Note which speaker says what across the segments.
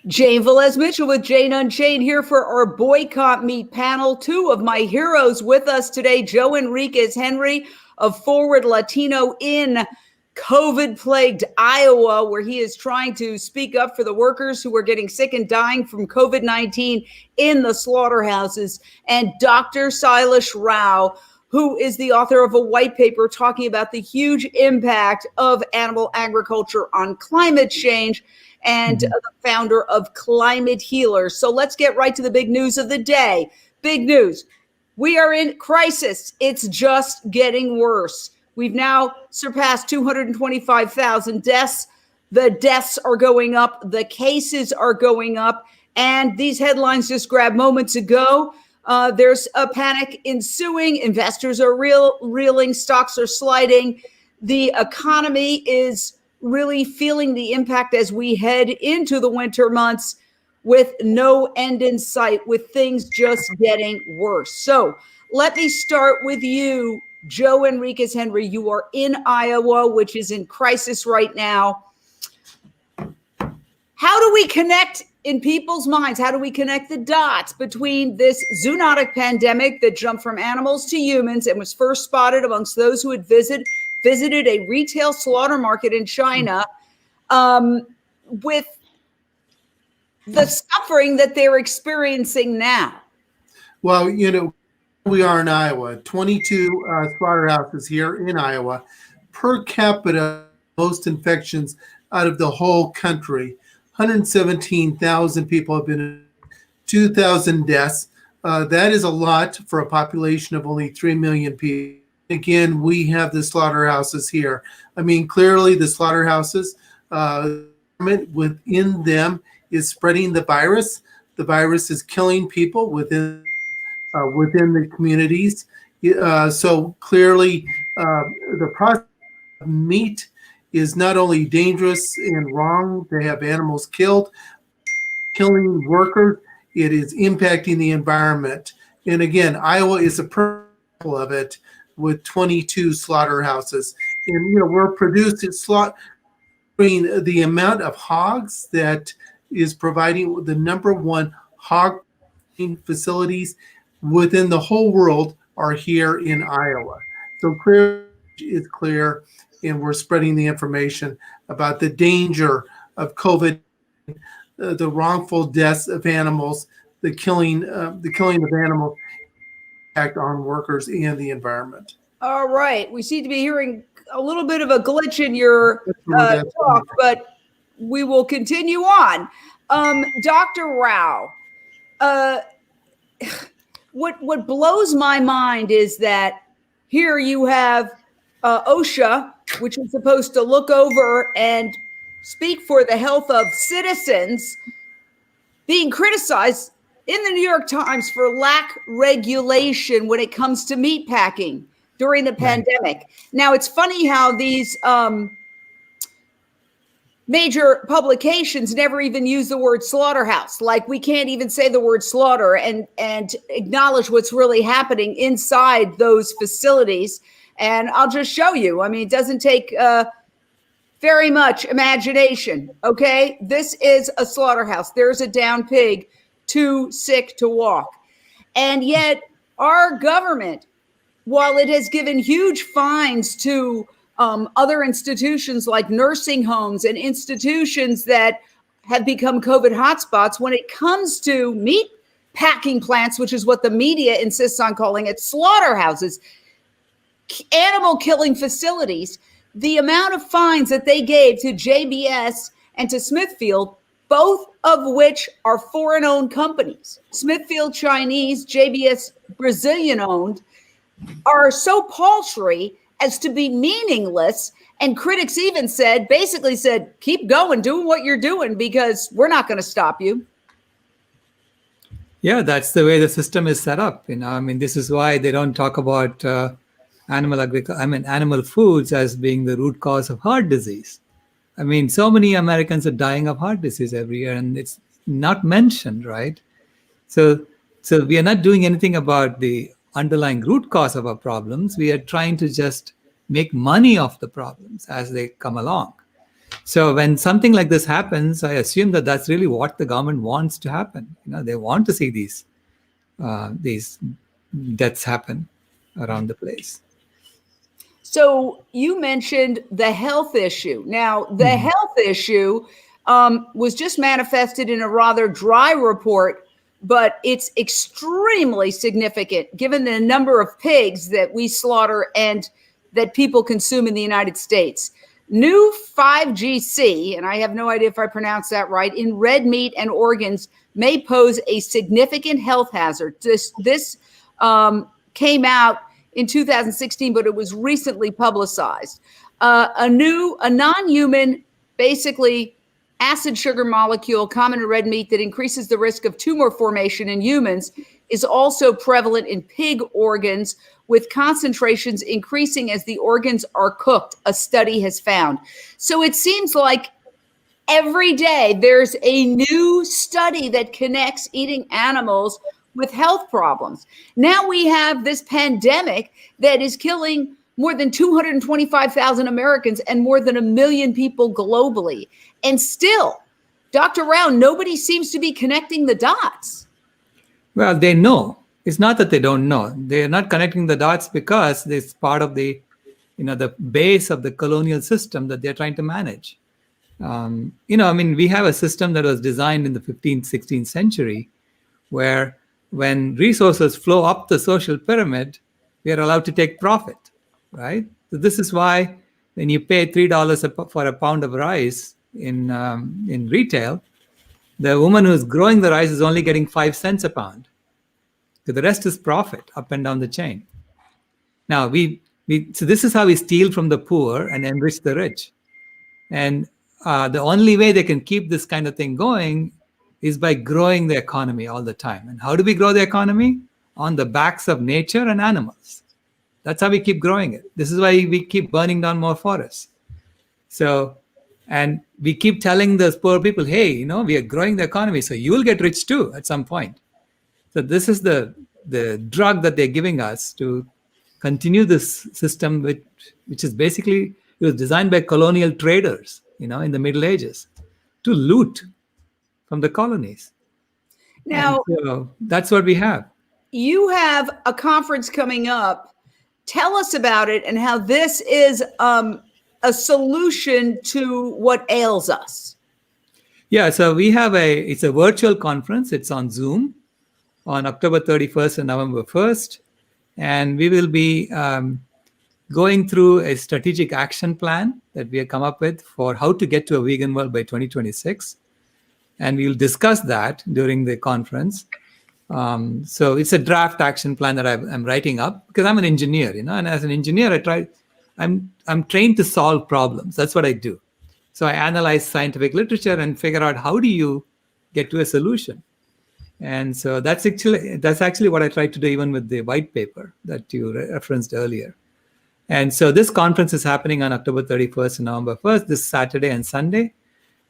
Speaker 1: Jane Velez-Mitchell with JaneUnChained here for our boycott meat panel. Two of my heroes with us today, Joe Enriquez Henry of Forward Latino in COVID-plagued Iowa, where he is trying to speak up for the workers who are getting sick and dying from COVID-19 in the slaughterhouses, and Dr. Sailesh Rao, who is the author of a white paper talking about the huge impact of animal agriculture on climate change, and the founder of Climate Healers. So let's get right to the big news of the day. Big news. We are in crisis. It's just getting worse. We've now surpassed 225,000 deaths. The deaths are going up. The cases are going up. And these headlines just grabbed moments ago. There's a panic ensuing. Investors are reeling. Stocks are sliding. The economy is really feeling the impact as we head into the winter months with no end in sight, with things just getting worse. So let me start with you, Joe Enriquez Henry. You are in Iowa, which is in crisis right now. How do we connect in people's minds? How do we connect the dots between this zoonotic pandemic that jumped from animals to humans and was first spotted amongst those who had visited a retail slaughter market in China, with the suffering that they're experiencing now?
Speaker 2: Well, we are in Iowa, 22 slaughterhouses here in Iowa. Per capita, most infections out of the whole country. 117,000 people have been, 2,000 deaths. That is a lot for a population of only 3 million people. Again, we have the slaughterhouses here. I mean, clearly the slaughterhouses, within them is spreading the virus. The virus is killing people within the communities. So clearly the process of meat is not only dangerous and wrong to have animals killed, killing workers, it is impacting the environment. And again, Iowa is a perfect example of it, with 22 slaughterhouses. And, we're producing the amount of hogs that is providing the number one hog facilities within the whole world are here in Iowa. So clear is clear, and we're spreading the information about the danger of COVID, the wrongful deaths of animals, the killing of animals, impact on workers and the environment.
Speaker 1: All right. We seem to be hearing a little bit of a glitch in your talk, but we will continue on. Dr. Rao, what blows my mind is that here you have OSHA, which is supposed to look over and speak for the health of citizens, being criticized in the New York Times for lack regulation when it comes to meatpacking during the pandemic. Now, it's funny how these major publications never even use the word slaughterhouse. Like, we can't even say the word slaughter and acknowledge what's really happening inside those facilities. And I'll just show you. I mean, it doesn't take very much imagination, okay? This is a slaughterhouse. There's a down pig, too sick to walk. And yet our government, while it has given huge fines to other institutions like nursing homes and institutions that have become COVID hotspots, when it comes to meat packing plants, which is what the media insists on calling it, slaughterhouses, animal killing facilities, the amount of fines that they gave to JBS and to Smithfield, both of which are foreign-owned companies, Smithfield Chinese, JBS Brazilian-owned, are so paltry as to be meaningless. And critics even basically said, keep going, doing what you're doing, because we're not going to stop you.
Speaker 3: Yeah, that's the way the system is set up. This is why they don't talk about animal foods as being the root cause of heart disease. So many Americans are dying of heart disease every year, and it's not mentioned, right? So we are not doing anything about the underlying root cause of our problems. We are trying to just make money off the problems as they come along. So when something like this happens, I assume that that's really what the government wants to happen. They want to see these deaths happen around the place.
Speaker 1: So you mentioned the health issue. Now, the health issue was just manifested in a rather dry report, but it's extremely significant given the number of pigs that we slaughter and that people consume in the United States. New 5GC, and I have no idea if I pronounced that right, in red meat and organs may pose a significant health hazard. This came out in 2016, but it was recently publicized. A non-human, basically acid sugar molecule common in red meat that increases the risk of tumor formation in humans is also prevalent in pig organs, with concentrations increasing as the organs are cooked, a study has found. So it seems like every day there's a new study that connects eating animals with health problems. Now we have this pandemic that is killing more than 225,000 Americans and more than 1 million people globally. And still, Dr. Rao, nobody seems to be connecting the dots.
Speaker 3: Well, they know. It's not that they don't know. They're not connecting the dots because it's part of the base of the colonial system that they're trying to manage. We have a system that was designed in the 15th, 16th century where when resources flow up the social pyramid, we are allowed to take profit, right? So this is why when you pay $3 for a pound of rice in retail, the woman who's growing the rice is only getting 5 cents a pound. So the rest is profit up and down the chain. Now, so this is how we steal from the poor and enrich the rich. And the only way they can keep this kind of thing going is by growing the economy all the time. And how do we grow the economy? On the backs of nature and animals. That's how we keep growing it. This is why we keep burning down more forests. So, and we keep telling those poor people, hey, we are growing the economy, so you will get rich too at some point. So this is the drug that they're giving us to continue this system, which is basically, it was designed by colonial traders, in the Middle Ages, to loot from the colonies.
Speaker 1: Now,
Speaker 3: so that's what we have.
Speaker 1: You have a conference coming up. Tell us about it and how this is a solution to what ails us.
Speaker 3: Yeah, so we have it's a virtual conference. It's on Zoom on October 31st and November 1st. And we will be going through a strategic action plan that we have come up with for how to get to a vegan world by 2026. And we will discuss that during the conference. So it's a draft action plan that I'm writing up because I'm an engineer, and as an engineer, I'm trained to solve problems. That's what I do. So I analyze scientific literature and figure out how do you get to a solution. And so that's actually what I tried to do even with the white paper that you referenced earlier. And so this conference is happening on October 31st and November 1st, this Saturday and Sunday.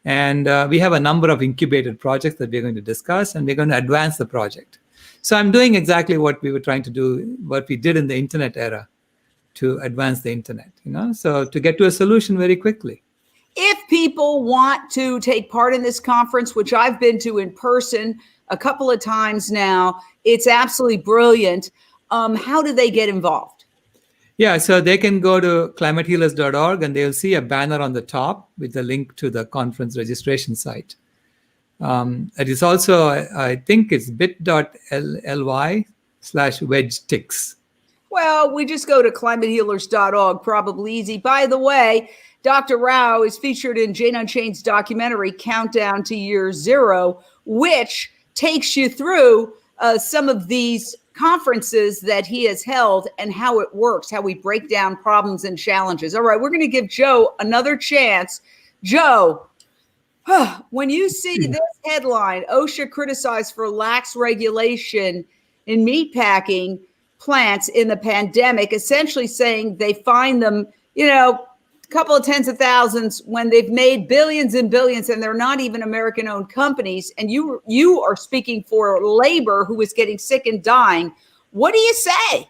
Speaker 3: And we have a number of incubated projects that we're going to discuss, and we're going to advance the project. So I'm doing exactly what we were trying to do, what we did in the internet era to advance the internet, so to get to a solution very quickly.
Speaker 1: If people want to take part in this conference, which I've been to in person a couple of times now, it's absolutely brilliant. How do they get involved?
Speaker 3: Yeah, so they can go to climatehealers.org and they'll see a banner on the top with the link to the conference registration site. It is also, I think it's bit.ly/wedgetix.
Speaker 1: Well, we just go to climatehealers.org, probably easy. By the way, Dr. Rao is featured in JaneUnChained's documentary, Countdown to Year Zero, which takes you through some of these conferences that he has held and how it works, how we break down problems and challenges. All right, we're going to give Joe another chance. Joe, when you see this headline, OSHA criticized for lax regulation in meatpacking plants in the pandemic, essentially saying they fine them, a couple of tens of thousands when they've made billions and billions and they're not even American-owned companies. And you are speaking for labor who is getting sick and dying. What do you say?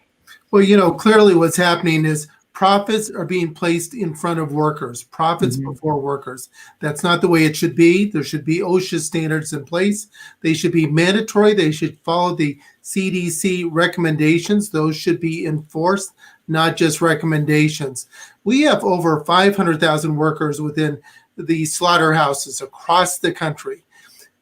Speaker 2: Well, clearly what's happening is profits are being placed in front of workers, profits before workers. That's not the way it should be. There should be OSHA standards in place. They should be mandatory. They should follow the CDC recommendations. Those should be enforced, not just recommendations. We have over 500,000 workers within the slaughterhouses across the country.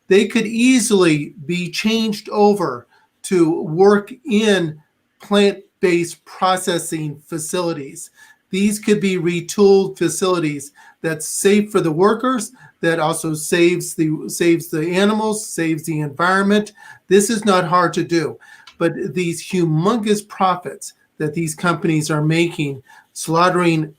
Speaker 2: They could easily be changed over to work in plant-based processing facilities. These could be retooled facilities that's safe for the workers, that also saves the animals, saves the environment. This is not hard to do, but these humongous profits that these companies are making slaughtering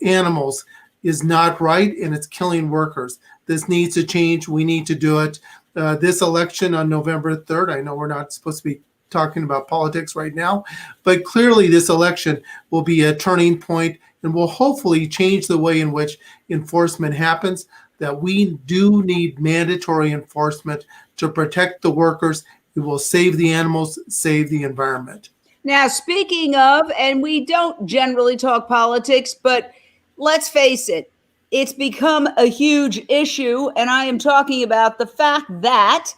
Speaker 2: animals is not right, and it's killing workers. This needs to change. We need to do it. This election on November 3rd, I know we're not supposed to be talking about politics right now, but clearly this election will be a turning point and will hopefully change the way in which enforcement happens, that we do need mandatory enforcement to protect the workers. It will save the animals, save the environment.
Speaker 1: Now, speaking of, and we don't generally talk politics, but let's face it, it's become a huge issue, and I am talking about the fact that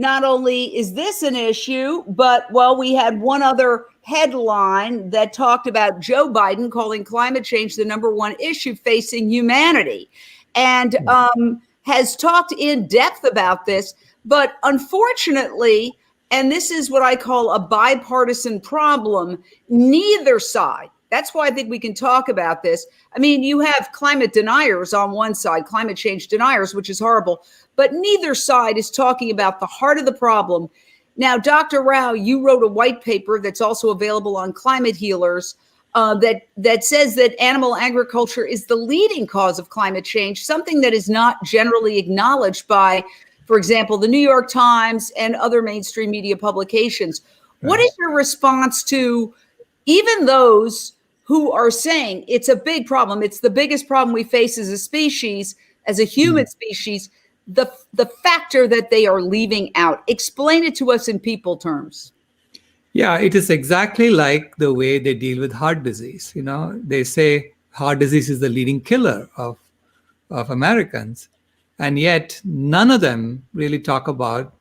Speaker 1: not only is this an issue, but, well, we had one other headline that talked about Joe Biden calling climate change the number one issue facing humanity, and has talked in depth about this. But unfortunately, and this is what I call a bipartisan problem, neither side. That's why I think we can talk about this. I mean, you have climate deniers on one side, climate change deniers, which is horrible, but neither side is talking about the heart of the problem. Now, Dr. Rao, you wrote a white paper that's also available on Climate Healers that says that animal agriculture is the leading cause of climate change, something that is not generally acknowledged by, for example, the New York Times and other mainstream media publications. Right. What is your response to even those who are saying it's a big problem, it's the biggest problem we face as a species, as a human species, the factor that they are leaving out? Explain it to us in people terms.
Speaker 3: Yeah, it is exactly like the way they deal with heart disease. You know, they say heart disease is the leading killer of Americans, and yet none of them really talk about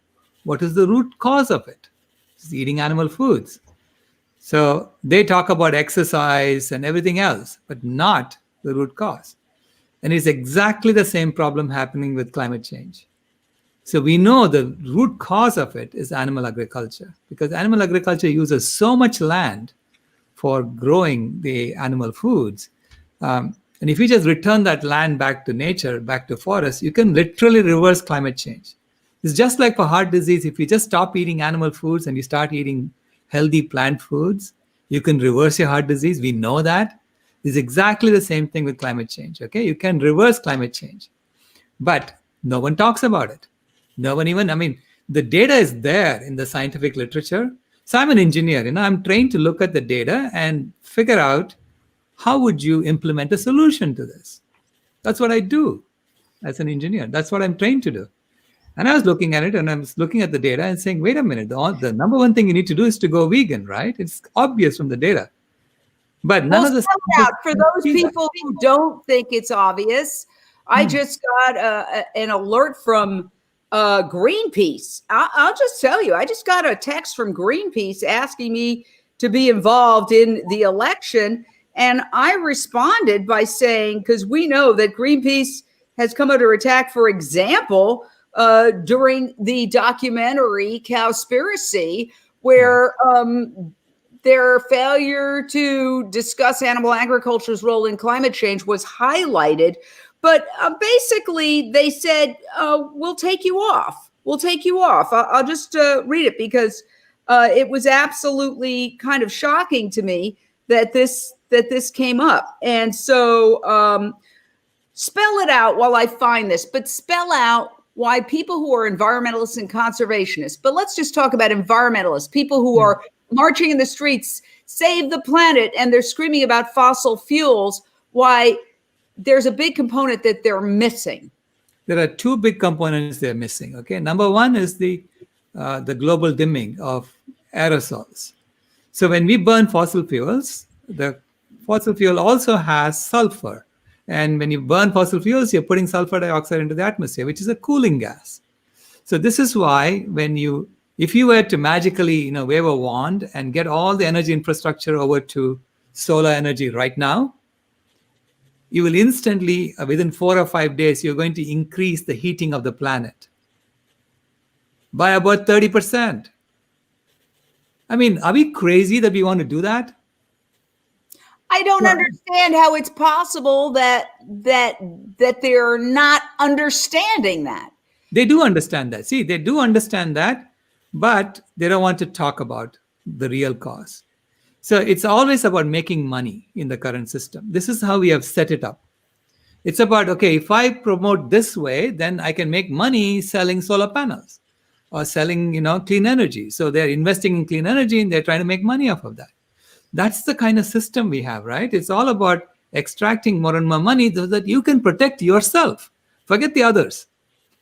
Speaker 3: what is the root cause of it. It's eating animal foods. So they talk about exercise and everything else, but not the root cause. And it's exactly the same problem happening with climate change. So we know the root cause of it is animal agriculture, because animal agriculture uses so much land for growing the animal foods. And if you just return that land back to nature, back to forest, you can literally reverse climate change. It's just like for heart disease. If you just stop eating animal foods and you start eating healthy plant foods, you can reverse your heart disease. We know that. It's exactly the same thing with climate change. Okay, you can reverse climate change, but no one talks about it. No one even, I mean, the data is there in the scientific literature. So I'm an engineer, I'm trained to look at the data and figure out how would you implement a solution to this. That's what I do as an engineer. That's what I'm trained to do. And I was looking at it, and I was looking at the data and saying, wait a minute, the number one thing you need to do is to go vegan, right? It's obvious from the data. But none of the...
Speaker 1: For those people who don't think it's obvious, I just got an alert from Greenpeace. I'll just tell you, I just got a text from Greenpeace asking me to be involved in the election. And I responded by saying, because we know that Greenpeace has come under attack, for example, during the documentary Cowspiracy, where their failure to discuss animal agriculture's role in climate change was highlighted. But basically, they said, we'll take you off. We'll take you off. I'll just read it, because it was absolutely kind of shocking to me that this came up. And so spell it out while I find this, but spell out why people who are environmentalists and conservationists, but let's just talk about environmentalists, people who are marching in the streets, save the planet, and they're screaming about fossil fuels, why there's a big component that they're missing.
Speaker 3: There are two big components they're missing. Okay, number one is the global dimming of aerosols. So when we burn fossil fuels, the fossil fuel also has sulfur. And when you burn fossil fuels, you're putting sulfur dioxide into the atmosphere, which is a cooling gas. So this is why if you were to magically, wave a wand and get all the energy infrastructure over to solar energy right now, you will instantly, within 4 or 5 days, you're going to increase the heating of the planet by about 30%. I mean, are we crazy that we want to do that?
Speaker 1: I don't understand how it's possible that they're not understanding that.
Speaker 3: They do understand that. See, they do understand that, but they don't want to talk about the real cause. So it's always about making money in the current system. This is how we have set it up. It's about, okay, if I promote this way, then I can make money selling solar panels or selling, clean energy. So they're investing in clean energy and they're trying to make money off of that. That's the kind of system we have, right? It's all about extracting more and more money so that you can protect yourself. Forget the others.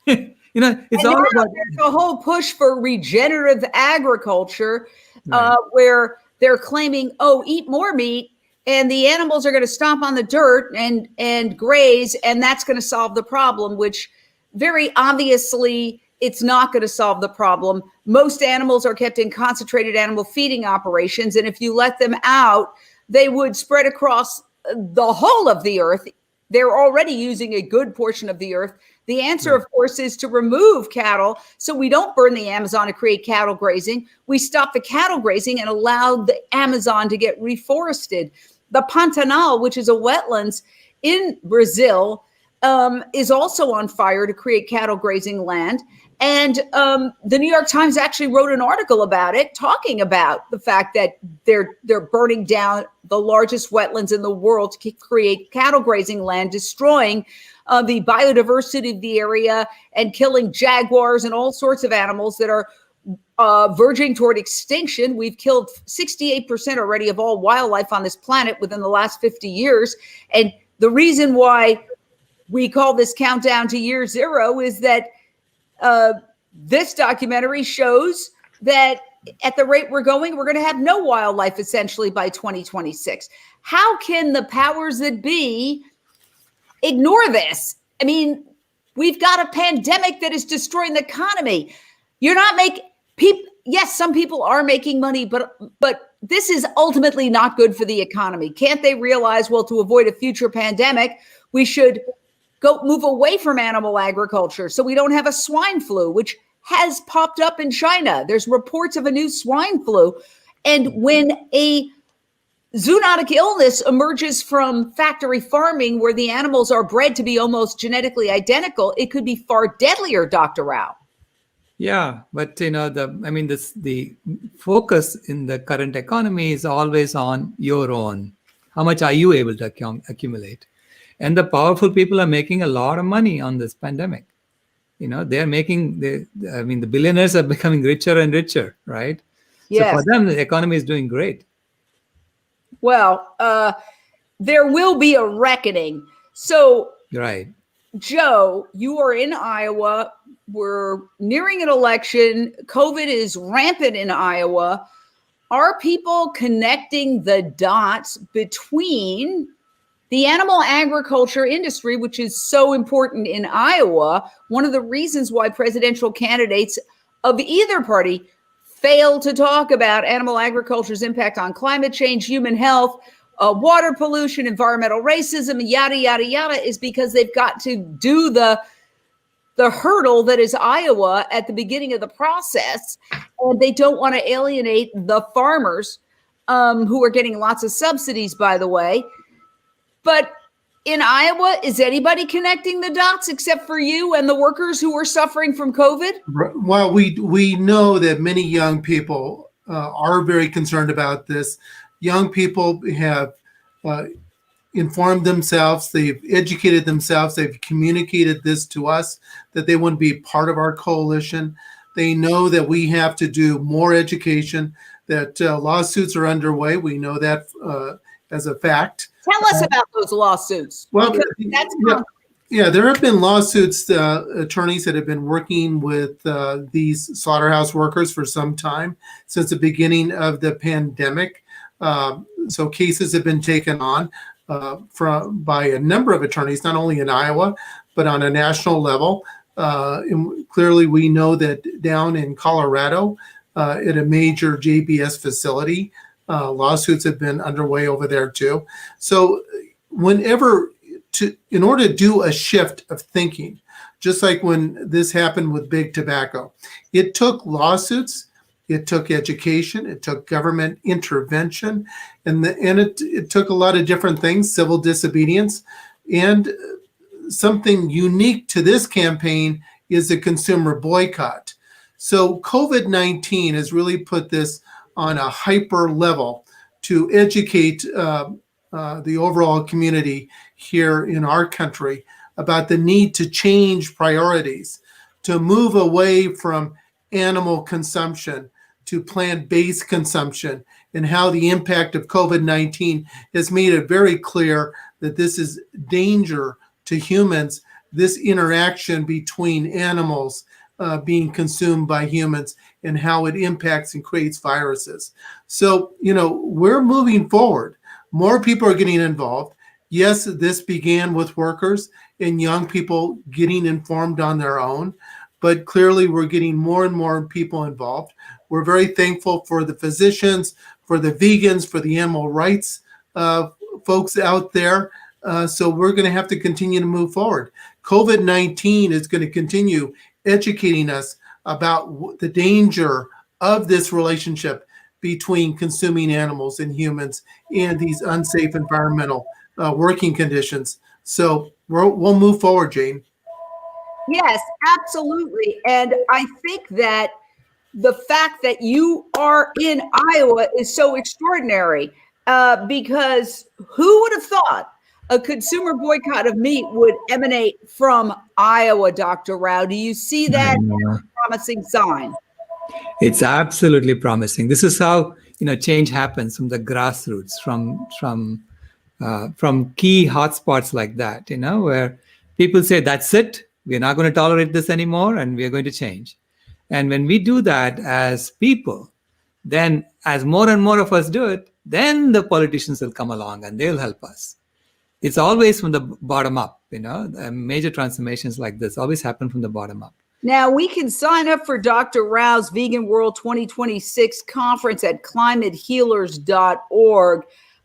Speaker 3: It's all about.
Speaker 1: There's a whole push for regenerative agriculture,
Speaker 3: Right.
Speaker 1: where they're claiming, eat more meat, and the animals are going to stomp on the dirt and graze, and that's going to solve the problem, which very obviously it's not going to solve the problem. Most animals are kept in concentrated animal feeding operations, and if you let them out, they would spread across the whole of the earth. They're already using a good portion of the earth. The answer, of course, is to remove cattle so we don't burn the Amazon to create cattle grazing. We stop the cattle grazing and allow the Amazon to get reforested. The Pantanal, which is a wetlands in Brazil, is also on fire to create cattle grazing land. And the New York Times actually wrote an article about it, talking about the fact that they're burning down the largest wetlands in the world to create cattle grazing land, destroying the biodiversity of the area and killing jaguars and all sorts of animals that are verging toward extinction. We've killed 68% already of all wildlife on this planet within the last 50 years. And the reason why we call this countdown to year zero is that this documentary shows that at the rate we're going to have no wildlife essentially by 2026. How can the powers that be ignore this? I mean, we've got a pandemic that is destroying the economy. You're not making people. Yes, some people are making money, but this is ultimately not good for the economy. Can't they realize, well, to avoid a future pandemic, we should move away from animal agriculture so we don't have a swine flu, which has popped up in China. There's reports of a new swine flu. And when a zoonotic illness emerges from factory farming where the animals are bred to be almost genetically identical, it could be far deadlier, Dr. Rao.
Speaker 3: Yeah, but the focus in the current economy is always on your own. How much are you able to accumulate? And the powerful people are making a lot of money on this pandemic. The billionaires are becoming richer and richer, right? Yes. So for them, the economy is doing great.
Speaker 1: Well, there will be a reckoning. So,
Speaker 3: right.
Speaker 1: Joe, you are in Iowa. We're nearing an election. COVID is rampant in Iowa. Are people connecting the dots between the animal agriculture industry, which is so important in Iowa? One of the reasons why presidential candidates of either party fail to talk about animal agriculture's impact on climate change, human health, water pollution, environmental racism, yada, yada, yada, is because they've got to do the hurdle that is Iowa at the beginning of the process. And they don't want to alienate the farmers, who are getting lots of subsidies, by the way. But in Iowa, is anybody connecting the dots except for you and the workers who are suffering from COVID?
Speaker 2: Well, we know that many young people are very concerned about this. Young people have informed themselves, they've educated themselves, they've communicated this to us, that they want to be part of our coalition. They know that we have to do more education, that lawsuits are underway. We know that as a fact.
Speaker 1: Tell us about those lawsuits.
Speaker 2: Well, there have been lawsuits, attorneys that have been working with these slaughterhouse workers for some time, since the beginning of the pandemic. So cases have been taken on by a number of attorneys, not only in Iowa, but on a national level. And clearly, we know that down in Colorado, at a major JBS facility, lawsuits have been underway over there too. So in order to do a shift of thinking, just like when this happened with big tobacco, it took lawsuits, it took education, it took government intervention, and it took a lot of different things, civil disobedience, and something unique to this campaign is a consumer boycott. So COVID-19 has really put this on a hyper level to educate the overall community here in our country about the need to change priorities, to move away from animal consumption to plant-based consumption, and how the impact of COVID-19 has made it very clear that this is danger to humans, this interaction between animals being consumed by humans and how it impacts and creates viruses. So, we're moving forward. More people are getting involved. Yes, this began with workers and young people getting informed on their own, but clearly we're getting more and more people involved. We're very thankful for the physicians, for the vegans, for the animal rights folks out there. So we're going to have to continue to move forward. COVID-19 is going to continue educating us about the danger of this relationship between consuming animals and humans and these unsafe environmental working conditions. So we'll move forward, Jane.
Speaker 1: Yes, absolutely. And I think that the fact that you are in Iowa is so extraordinary because who would have thought a consumer boycott of meat would emanate from Iowa, Dr. Rao? Do you see that as a promising sign?
Speaker 3: It's absolutely promising. This is how change happens from the grassroots, from key hotspots like that. Where people say, "That's it. We're not going to tolerate this anymore, and we're going to change." And when we do that as people, then as more and more of us do it, then the politicians will come along and they'll help us. It's always from the bottom up. Major transformations like this always happen from the bottom up.
Speaker 1: Now, we can sign up for Dr. Rao's Vegan World 2026 conference at climatehealers.org.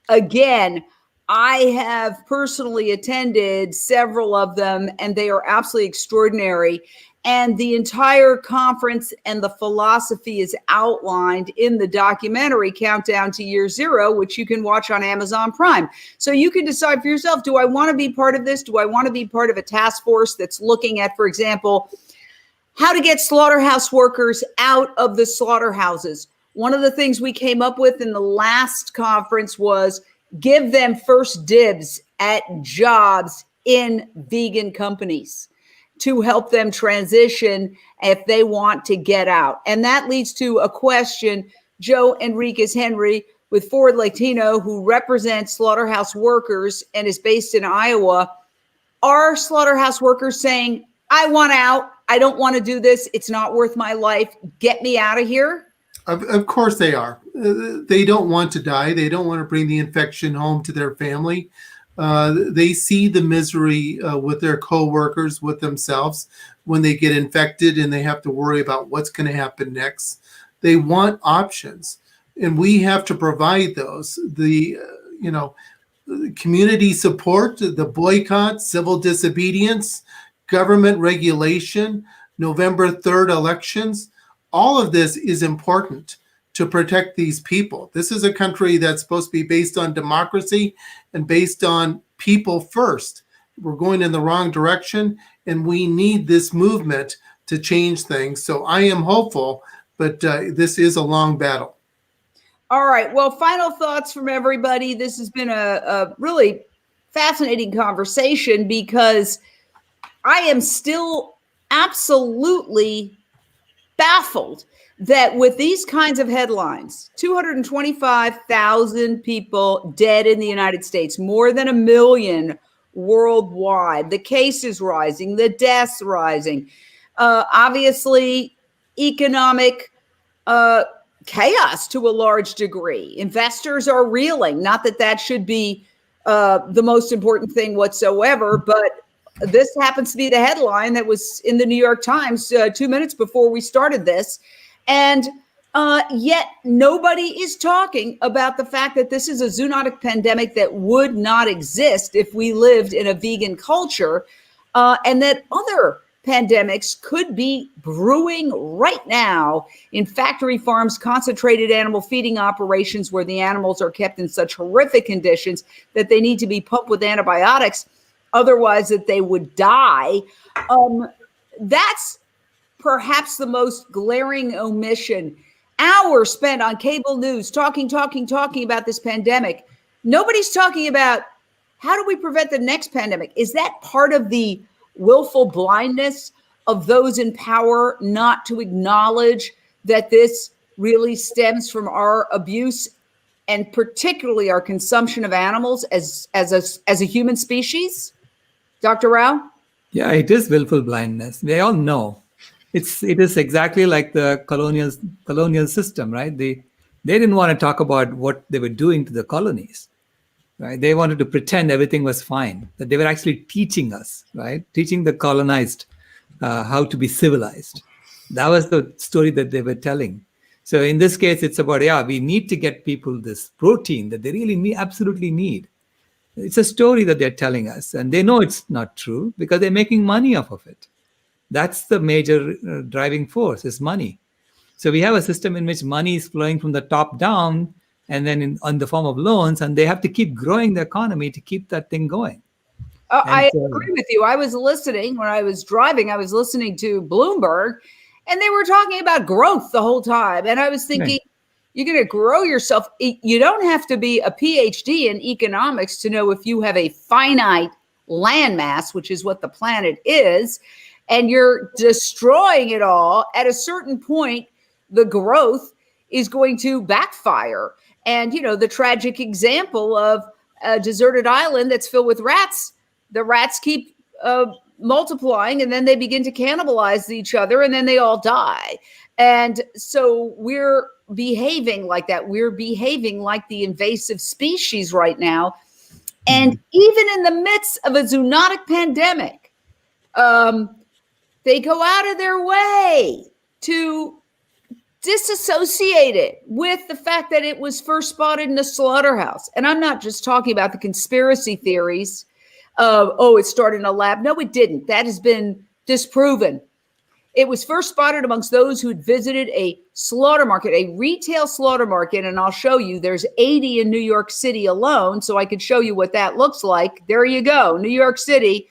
Speaker 1: Again, I have personally attended several of them, and they are absolutely extraordinary. And the entire conference and the philosophy is outlined in the documentary Countdown to Year Zero, which you can watch on Amazon Prime. So you can decide for yourself, do I want to be part of this? Do I want to be part of a task force that's looking at, for example, how to get slaughterhouse workers out of the slaughterhouses? One of the things we came up with in the last conference was give them first dibs at jobs in vegan companies to help them transition if they want to get out. And that leads to a question. Joe Enriquez Henry with Forward Latino, who represents slaughterhouse workers and is based in Iowa. Are slaughterhouse workers saying, I want out, I don't want to do this, it's not worth my life, get me out of here?
Speaker 2: Of course they are. They don't want to die. They don't want to bring the infection home to their family. They see the misery with their coworkers, with themselves, when they get infected and they have to worry about what's going to happen next. They want options, and we have to provide those. The community support, the boycott, civil disobedience, government regulation, November 3rd elections. All of this is important to protect these people. This is a country that's supposed to be based on democracy and based on people first. We're going in the wrong direction, and we need this movement to change things. So I am hopeful, but this is a long battle.
Speaker 1: All right. Well, final thoughts from everybody. This has been a really fascinating conversation because I am still absolutely baffled that with these kinds of headlines, 225,000 people dead in the United States, more than 1 million worldwide, the cases rising, the deaths rising, obviously economic chaos to a large degree. Investors are reeling. Not that that should be the most important thing whatsoever, but this happens to be the headline that was in the New York Times 2 minutes before we started this. And yet nobody is talking about the fact that this is a zoonotic pandemic that would not exist if we lived in a vegan culture, and that other pandemics could be brewing right now in factory farms, concentrated animal feeding operations where the animals are kept in such horrific conditions that they need to be pumped with antibiotics, otherwise that they would die. That's perhaps the most glaring omission. Hours spent on cable news talking about this pandemic. Nobody's talking about how do we prevent the next pandemic? Is that part of the willful blindness of those in power not to acknowledge that this really stems from our abuse and particularly our consumption of animals as a human species? Dr. Rao?
Speaker 3: Yeah, it is willful blindness. They all know. It is exactly like the colonial system, right? They didn't want to talk about what they were doing to the colonies. Right? They wanted to pretend everything was fine, that they were actually teaching us, right? Teaching the colonized how to be civilized. That was the story that they were telling. So in this case, it's about, we need to get people this protein that they really absolutely need. It's a story that they're telling us, and they know it's not true because they're making money off of it. That's the major driving force, is money. So we have a system in which money is flowing from the top down, and then on the form of loans, and they have to keep growing the economy to keep that thing going.
Speaker 1: I agree with you. I was listening when I was driving. I was listening to Bloomberg, and they were talking about growth the whole time. And I was thinking, you're going to grow yourself. You don't have to be a PhD in economics to know if you have a finite landmass, which is what the planet is, and you're destroying it all. At a certain point, the growth is going to backfire. And, the tragic example of a deserted island that's filled with rats, the rats keep multiplying, and then they begin to cannibalize each other, and then they all die. And so we're behaving like that. We're behaving like the invasive species right now. And even in the midst of a zoonotic pandemic, they go out of their way to disassociate it with the fact that it was first spotted in a slaughterhouse. And I'm not just talking about the conspiracy theories of, it started in a lab. No, it didn't. That has been disproven. It was first spotted amongst those who had visited a slaughter market, a retail slaughter market. And I'll show you, there's 80 in New York City alone. So I could show you what that looks like. There you go. New York City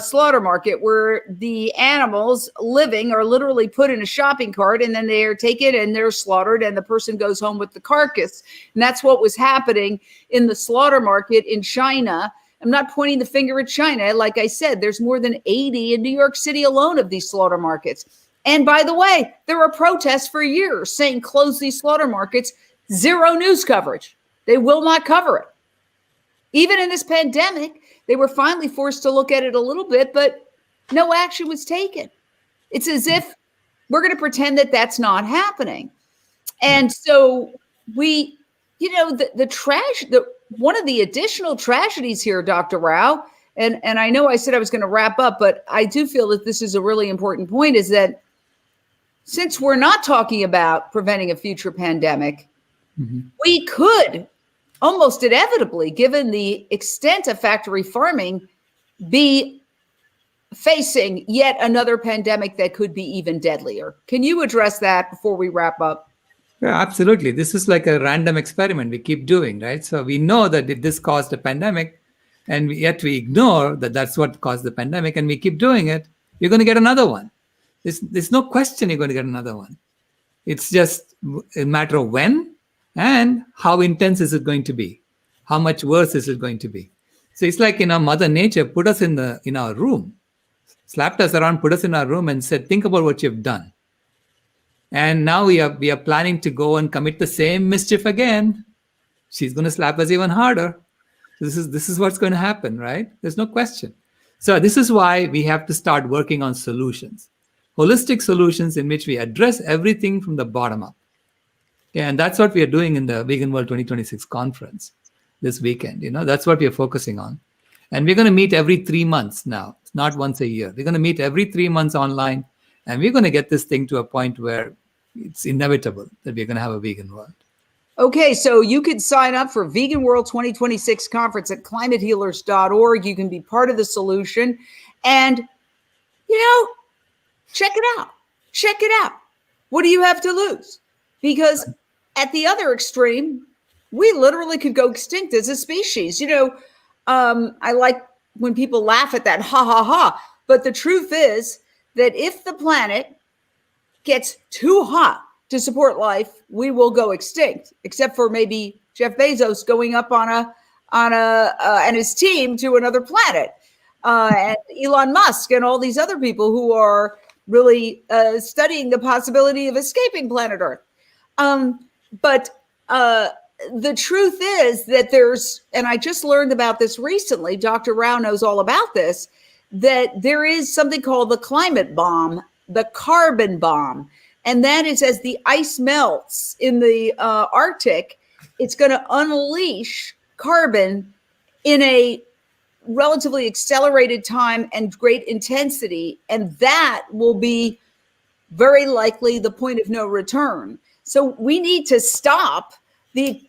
Speaker 1: slaughter market, where the animals living are literally put in a shopping cart, and then they are taken and they're slaughtered, and the person goes home with the carcass. And that's what was happening in the slaughter market in China. I'm not pointing the finger at China. Like I said, there's more than 80 in New York City alone of these slaughter markets. And by the way, there were protests for years saying close these slaughter markets. Zero news coverage. They will not cover it. Even in this pandemic, they were finally forced to look at it a little bit, but no action was taken. It's as if we're going to pretend that that's not happening. And so we, one of the additional tragedies here, Dr. Rao, and I know I said I was going to wrap up, but I do feel that this is a really important point, is that since we're not talking about preventing a future pandemic, we could almost inevitably, given the extent of factory farming, be facing yet another pandemic that could be even deadlier. Can you address that before we wrap up?
Speaker 3: Yeah, absolutely. This is like a random experiment we keep doing, right? So we know that this caused a pandemic, and yet we ignore that that's what caused the pandemic, and we keep doing it. You're going to get another one. There's no question you're going to get another one. It's just a matter of when and how intense is it going to be? How much worse is it going to be? So it's like, Mother Nature put us in our room, slapped us around, put us in our room and said, think about what you've done. And now we are planning to go and commit the same mischief again. She's going to slap us even harder. This is what's going to happen, right? There's no question. So this is why we have to start working on solutions, holistic solutions in which we address everything from the bottom up. Yeah, and that's what we are doing in the Vegan World 2026 conference this weekend. That's what we are focusing on. And we're going to meet every 3 months now. It's not once a year. We're going to meet every 3 months online. And we're going to get this thing to a point where it's inevitable that we're going to have a vegan world.
Speaker 1: Okay, so you could sign up for Vegan World 2026 conference at climatehealers.org. You can be part of the solution. And, check it out. Check it out. What do you have to lose? Because at the other extreme, we literally could go extinct as a species. I like when people laugh at that, ha, ha, ha. But the truth is that if the planet gets too hot to support life, we will go extinct, except for maybe Jeff Bezos going up and his team to another planet, and Elon Musk and all these other people who are really studying the possibility of escaping planet Earth. But the truth is that and I just learned about this recently, Dr. Rao knows all about this, that there is something called the climate bomb, the carbon bomb. And that is, as the ice melts in the Arctic, it's going to unleash carbon in a relatively accelerated time and great intensity. And that will be very likely the point of no return. So we need to stop the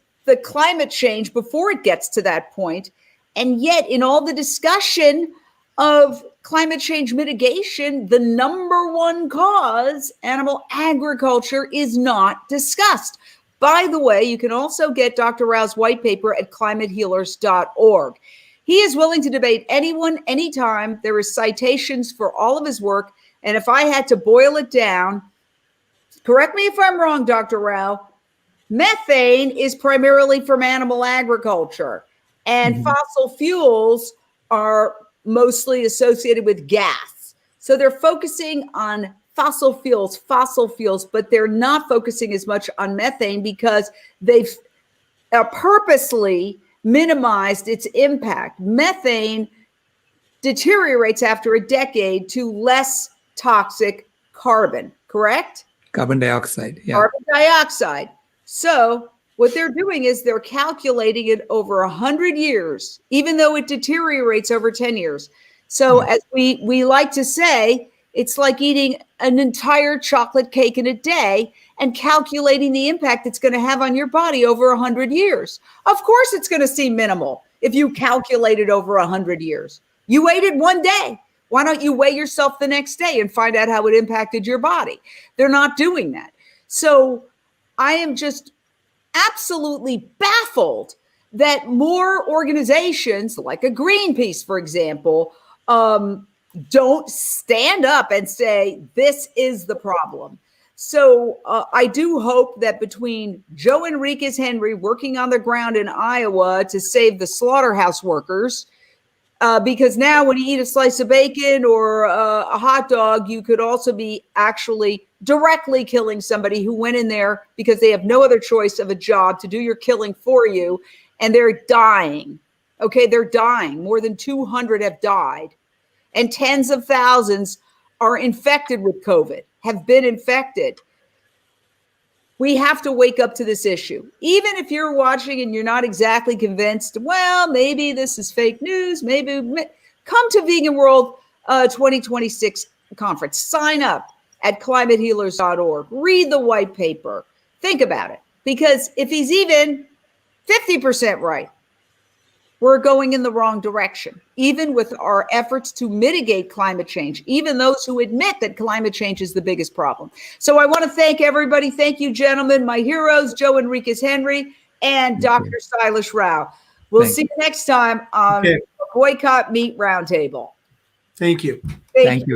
Speaker 1: climate change before it gets to that point. And yet, in all the discussion of climate change mitigation, the number one cause, animal agriculture, is not discussed. By the way, you can also get Dr. Rao's white paper at climatehealers.org. He is willing to debate anyone, anytime. There is citations for all of his work. And if I had to boil it down, correct me if I'm wrong, Dr. Rao, methane is primarily from animal agriculture, and fossil fuels are mostly associated with gas. So they're focusing on fossil fuels, but they're not focusing as much on methane because they've purposely minimized its impact. Methane deteriorates after a decade to less toxic carbon, correct?
Speaker 3: Carbon dioxide. Yeah.
Speaker 1: Carbon dioxide. So what they're doing is they're calculating it over 100 years, even though it deteriorates over 10 years. So as we like to say, it's like eating an entire chocolate cake in a day and calculating the impact it's going to have on your body over 100 years. Of course, it's going to seem minimal if you calculate it over 100 years. You waited one day. Why don't you weigh yourself the next day and find out how it impacted your body? They're not doing that. So I am just absolutely baffled that more organizations like a Greenpeace, for example, don't stand up and say, this is the problem. So I do hope that between Joe Enriquez Henry working on the ground in Iowa to save the slaughterhouse workers, because now when you eat a slice of bacon or a hot dog, you could also be actually directly killing somebody who went in there because they have no other choice of a job to do your killing for you, and they're dying. Okay, they're dying. More than 200 have died, and tens of thousands are infected with COVID, have been infected. We have to wake up to this issue. Even if you're watching and you're not exactly convinced, well, maybe this is fake news, maybe come to Vegan World 2026 conference. Sign up at climatehealers.org. Read the white paper. Think about it. Because if he's even 50% right, we're going in the wrong direction, even with our efforts to mitigate climate change, even those who admit that climate change is the biggest problem. So I want to thank everybody. Thank you, gentlemen, my heroes, Joe Enriquez Henry and Dr. Sailesh Rao. We'll see you next time on Boycott Meat Roundtable.
Speaker 2: Thank you.
Speaker 3: Thank you very much.